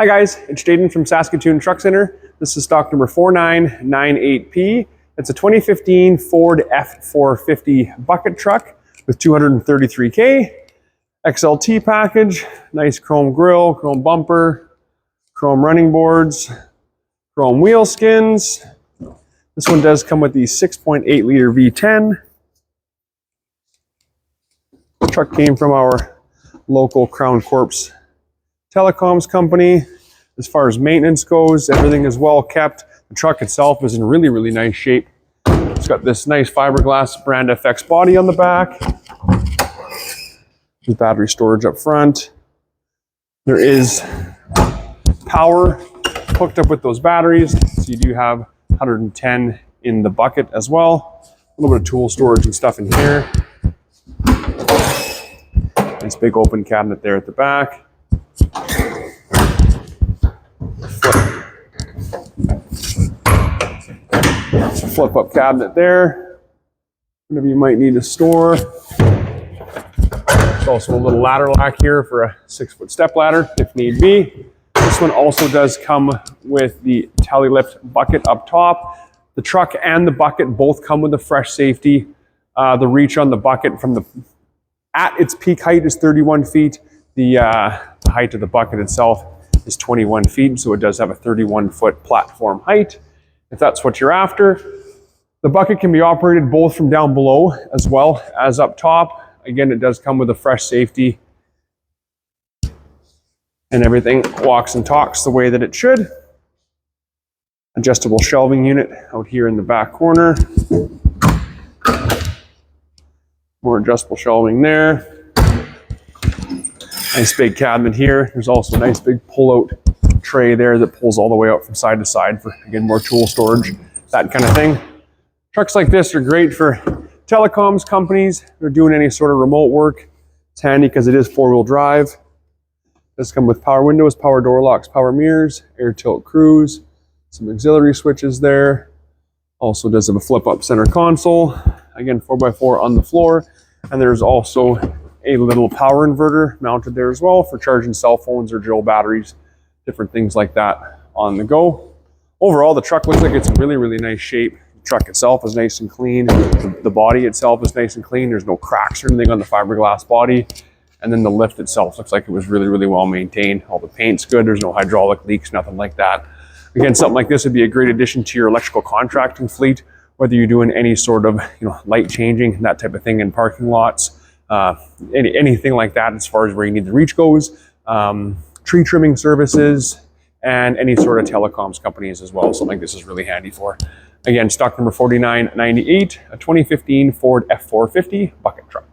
Hi guys, it's Jaden from Saskatoon Truck Center. This is stock number 4998P. It's a 2015 Ford F450 bucket truck with 233K, XLT package, nice chrome grille, chrome bumper, chrome running boards, chrome wheel skins. This one does come with the 6.8 liter V10. The truck came from our local Crown Corps telecoms company. As far as maintenance goes, everything is well kept. The truck itself is in really nice shape. It's got this nice fiberglass brand FX body on the back. There's battery storage up front. There is power hooked up with those batteries, so you do have 110 in the bucket as well. A little bit of tool storage and stuff in here. Nice big open cabinet there at the back. Flip up cabinet there. Whatever you might need to store. There's also a little ladder rack here for a 6-foot step ladder if need be. This one also does come with the tele lift bucket up top. The truck and the bucket both come with a fresh safety. The reach on the bucket at its peak height is 31 feet. The height of the bucket itself is 21 feet, so it does have a 31-foot platform height, if that's what you're after. The bucket can be operated both from down below as well as up top. Again, it does come with a fresh safety, and everything walks and talks the way that it should. Adjustable shelving unit out here in the back corner. More adjustable shelving there. Nice big cabinet here. There's also a nice big pull-out tray there that pulls all the way out from side to side for, again, more tool storage, that kind of thing. Trucks like this are great for telecoms companies. They're doing any sort of remote work. It's handy because it is 4-wheel drive. It does come with power windows, power door locks, power mirrors, air tilt cruise, some auxiliary switches there. Also does have a flip-up center console. Again, 4x4 on the floor. And there's also a little power inverter mounted there as well for charging cell phones or drill batteries, different things like that on the go. Overall, the truck looks like it's in really nice shape. The truck itself is nice and clean. The body itself is nice and clean. There's no cracks or anything on the fiberglass body. And then the lift itself looks like it was really well maintained. All the paint's good. There's no hydraulic leaks, nothing like that. Again, something like this would be a great addition to your electrical contracting fleet, whether you're doing any sort of light changing, that type of thing in parking lots. Anything like that as far as where you need the reach goes, tree trimming services, and any sort of telecoms companies as well. Something like this is really handy for. Again, stock number 4998, a 2015 Ford F450 bucket truck.